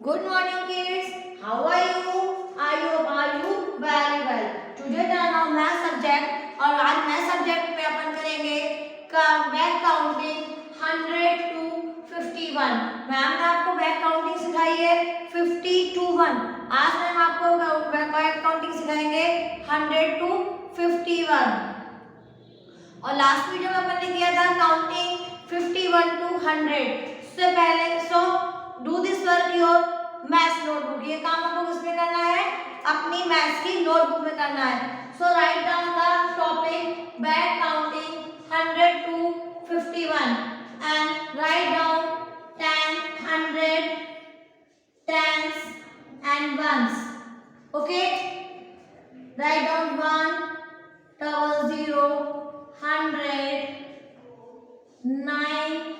Good morning, kids. How are you? I hope are you very well. Today turn on math subject और आज math subject में अपन करेंगे back counting 100 to 51. Ma'am ने आपको back counting सिखाई है 50 to 1. आज मैम आपको बैक काउंटिंग सिखाएंगे 100 to 51. और लास्ट वीडियो में अपन ने किया था काउंटिंग 51 to 100. उससे पहले do this work your maths notebook. ये काम आपको किसमें करना है? अपनी मैथ्स की नोटबुक में करना है. So write down the topic back counting 100 to 51 and write down 10, 100, tens and ones. Okay, write down 1, 00, 100, 9,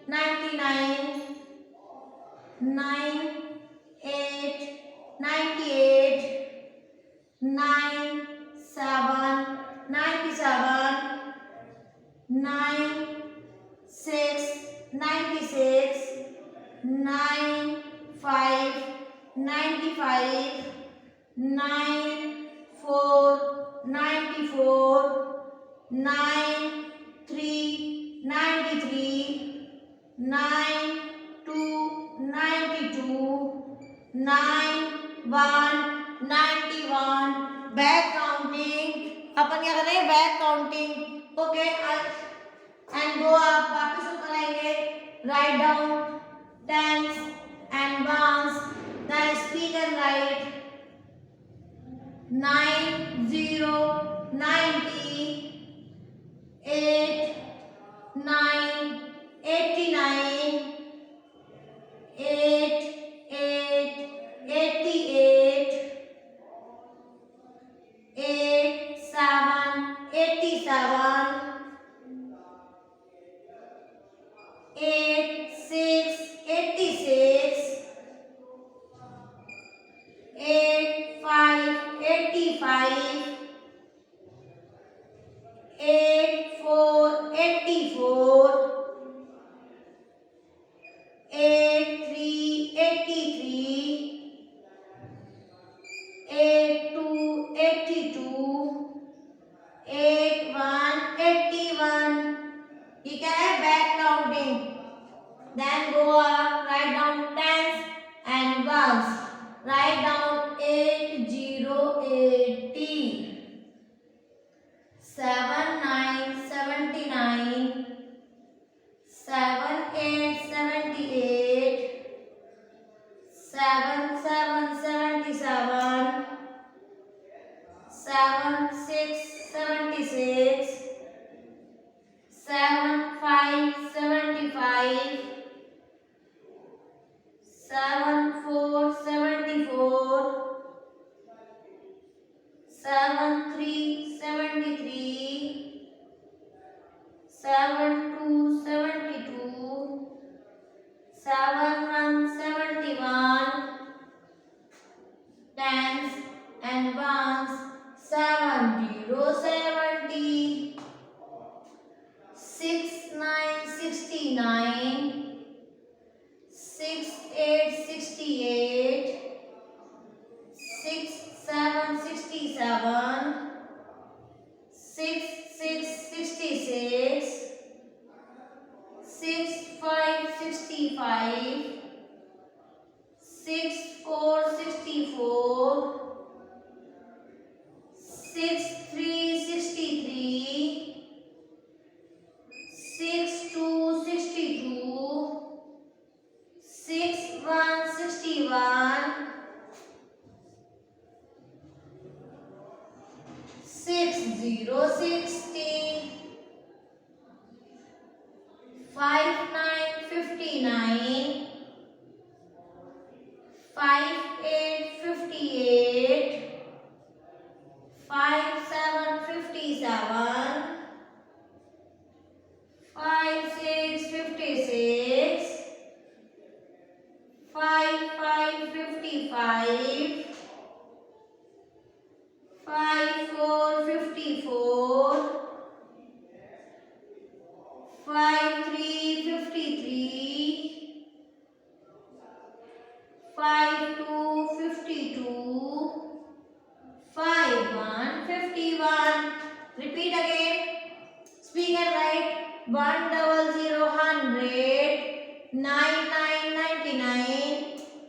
99, 9, 8, 98, 9, 7, 97, 9, 6, 96, 9, 5, 95, 9, 4, 94, 9, 3, 93, 9, 2, 92, 9, 1, 91. Back counting अपन क्या कर रहे हैं? Back counting. Okay, and go आप वापस ऊपर आएंगे. Write down tens and ones. Then speak and write 9, 0, 90, 8, 9, 89, 8, 8, 88, 8, 7, 87, 8, 6, 86, 8, 5, 85, 8, 4, 84, 8, 3, 83, 8, 2, 82, 8, 1, 81. ये क्या है? Back counting. Then go up, write down tens and ones. Write down 8, 0, 80, 7, 9, 79, 7, 8, 78, 7, 7, 77, 7, 6, 76, 7, 5, 75, 7, 4, 74, 7, 3, 73, 7, 2, 72, 7, 1, 71, tens and ones 7, 0, 70, 6, 9, 69, 6, 8, 68, 6, 7, 67, 6, 6, 66, 6, 5, 65, 6, 4, 64, 6, 3, 63, 6, 2, 62, 6, 1, 61, 6, 0, 60, 5, 9, 59, 5, 8, 58, 5, 7, 57, 5, 6, 56, 5, 5, 55, 5, 4, 54, 5, 3, 53,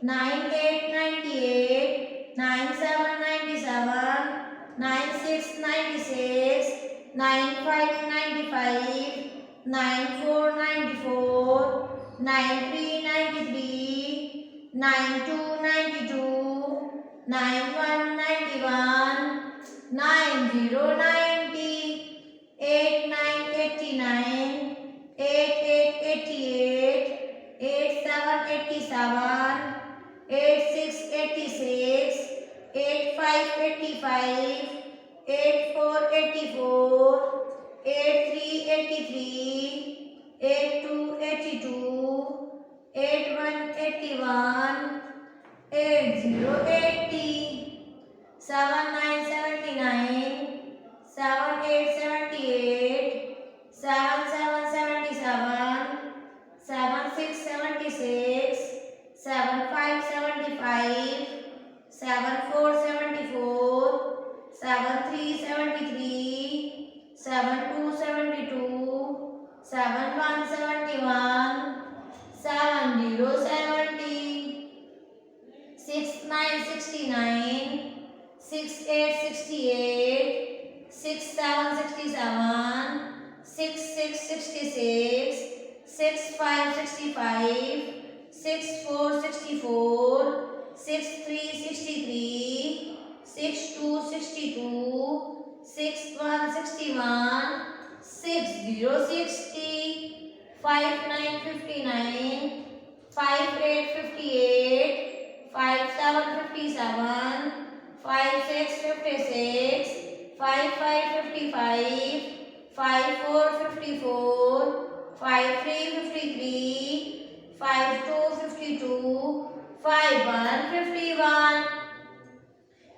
98 98, 97 97, 96 96, 95 95, 94 94, 93 93, 92 92, 91 91, 90 90, 89 89, 88 88, 87 87, 86 86, 85 85, 84 84, 83 83, 82 82, 81 81, 80 80, 79 79, 78 78, 77 77, 76 76, 75 75, 74 74, 73 73, 72 72, 71 71, 70 70, 69 69, 68 68, 67 67, 66 66, 65 65, 64 64, 63 63, 62 62, 61 61, 60 60, 59 59, 58 58, 57 57, 56 56, 55 55, 54 54, 53 53, 52 52, 51 51.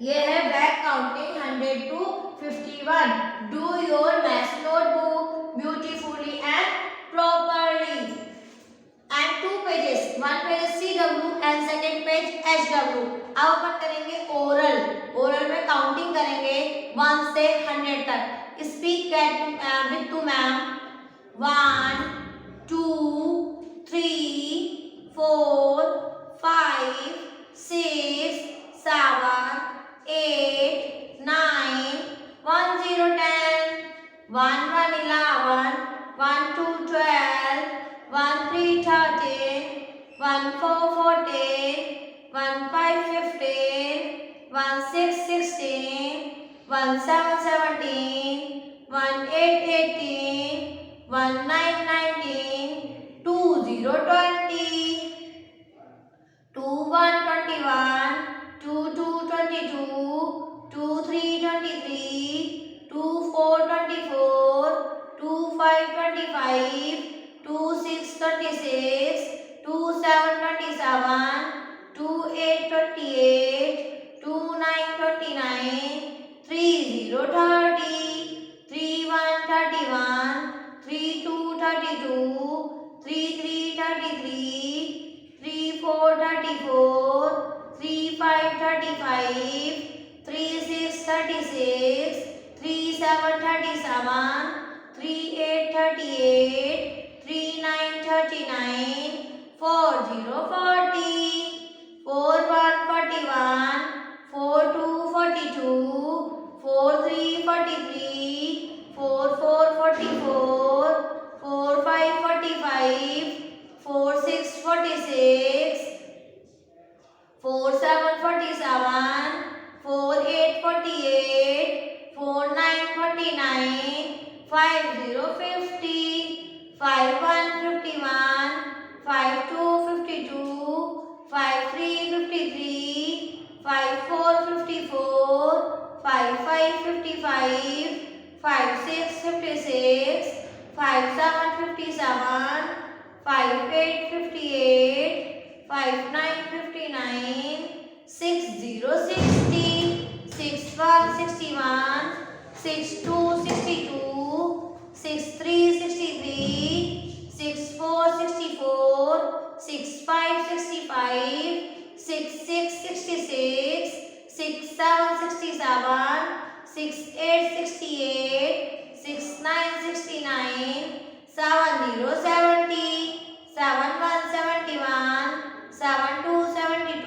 ये है back counting 100 to 51. Do your math notebook beautifully and properly. And 2 pages. One page CW and second page HW. अब अपन करेंगे oral. Oral में counting करेंगे 1 से 100 तक. Speak with to ma'am. 1 2 3 4 5 6 7 8 9 1 0 10 1 1 11 1 2 12 1 3 13 1 4 14 1 5 15 1 6 16 1 7 17 1 8 18 1 9 19 2 0 20 2 1 21 2 2 22 2 3 23 2 4 24 2 5 25 2 6 26 2 7 27 2 8 28 2 9 29 3 0 30 3 1 31 3 2 32 3 3 33 3 4 34 3 5 35 3 6 36 3 7 37 3 8 38 3 9 39 4 0 40 4 1 41 4 2 42 4 3 43 4 4 44 4 5 45 4 6 46 4 7 47 4 8 48 4 9 49 5 0 50 5 1 51 5 2 52 5 3 53 5 4 54 5 5 55 5 6 56 5 7 57 5 8 58 5 9 59 6 0 60 6 1 61 6 2 62 6 3 63 6 4 64 6 5 65 6 6 66 6 7 67 6 8 68 6 9 69 7 0 70 7 1 71 7 2 72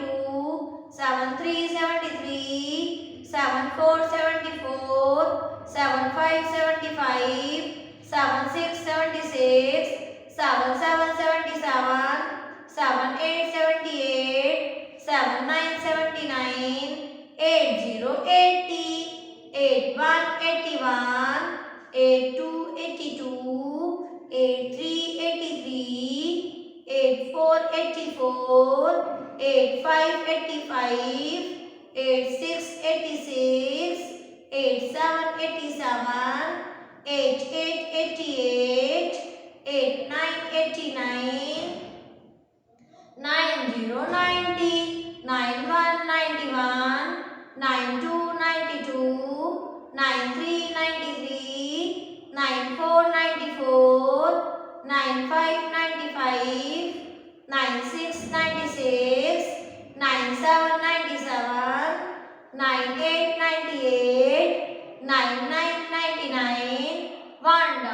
84, 85 85, 86 86, 87 87, 88 88, 89 89, 90 90, 91 91, 92 92, 93 93, 94 94, 95 95, 96 96, 97 97, 98 98, 99 99, 100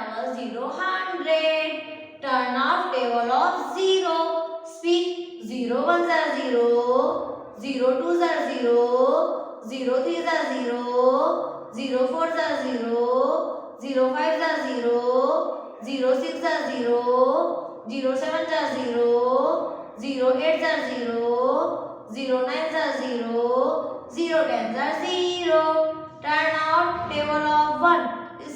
100. Turn off table of 0. Speak 0 1s are 0, 0 2s are 0, 0 3s are 0, 0 4s are 0, 0 5s are 0, 0 6s are 0, 0 7s are 0, 0 8s are 0, 0 9s are 0, 0 10s are 0. Turn out table of 1.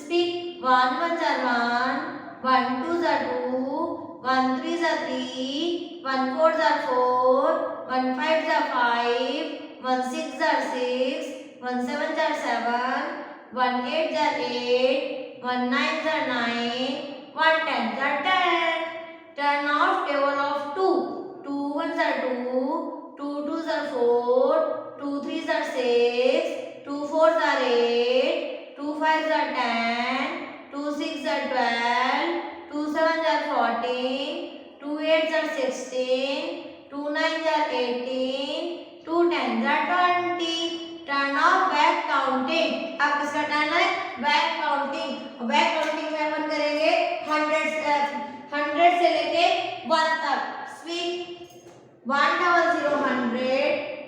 Speak 1 1s are 1, 1 2s are 2, 1 3s are 3, 1 4s are 4, 1 5s are 5, 1 6s are 6, 1 7s are 7, 1 8s are 8, 1 9s are 9, 1 10s are 10. Turn off table of 2. 2 1s are 2, 2 2s are 4, 2 3s are 6, 2 4s are 8, 2 5s are 10, 2 6s are 12, 2 7s are 14, 2 8s are 16, 2 9s are 18, 2 10s are 20. Turn off back counting. अब किसका turn है? Back counting. Back counting में अपन करेंगे 100 से लेके 1 तक. Speak 100 100,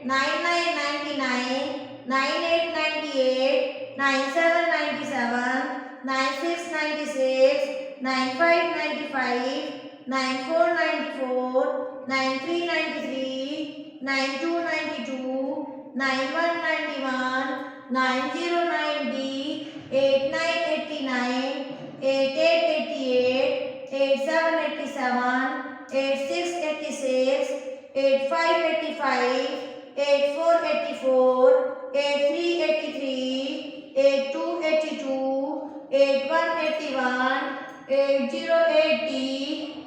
99 99, 98 98, 97 97, 96 96, 95 95, 94 94, 93 93, 92 92, 91 91, 90 90, 89 89, 88 88, 87 87, 86 86, 85 85, 84 84, 83 83, 82 82, 81 81, 80 80,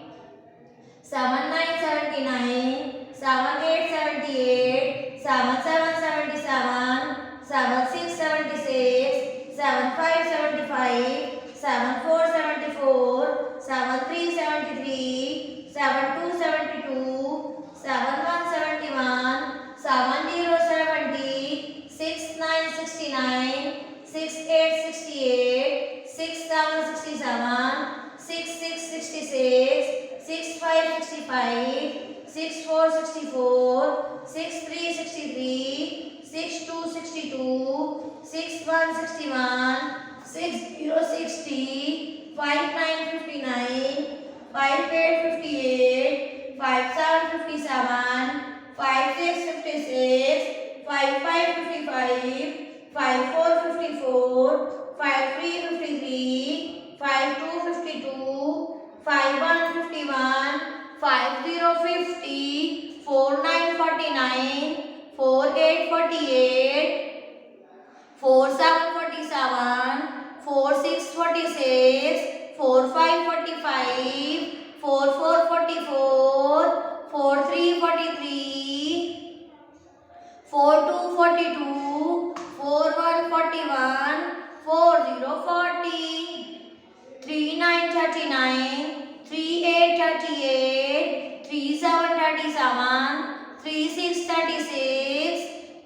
79 79, 78 78, 77 77, 76 76, 75 75, 74 74, 73 73, 72 72, 71 71, 70 70, 69 69, 68 68, 67 67, 66 66, 65 65, 64 64, 63 63, 62 62, 61 61, 60 60, 59 59, 58 58, 57 57, 56 56, 55 55, 54 54, 53 53, 52 52, 51 51, 50 50, 49 49, 48 48, 47 47, 46 46, 45 45, 44 44, 43 43, 42 42, 41 41, 40 40, 39 39, 38 38, 37 37, 36 36,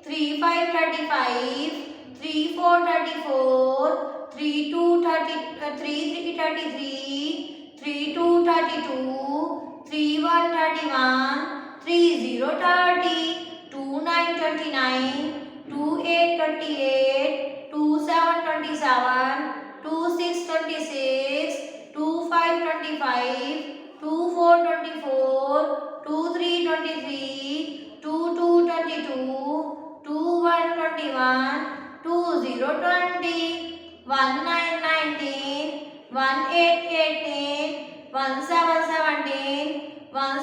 35 35, 34 34, 32 33 33, 32 32, 31 31, 30 30, 29 29, 28 28, 27 27, 26 26, 25 25, 24 24, 23 23, 22 22, 21 21, 20 20, 19 19, 18 18, 17 17,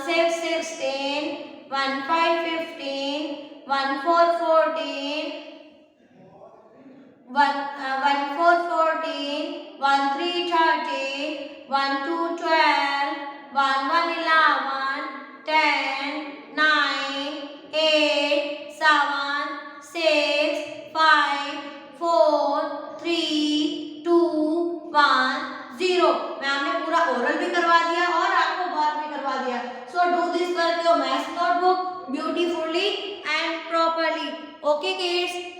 16 16, 1 5 15, 1 4 14, 1 4 14, 1 3 13, 1 2 12, 1 1 11, 10, 9, 8, 7, 6, 5, 4, 3, 2, 1, 0. Ma'am ने पूरा ओरल भी करवा दिया और आपको वर्क भी करवा दिया. So do this work your maths notebook beautifully and properly. Okay kids.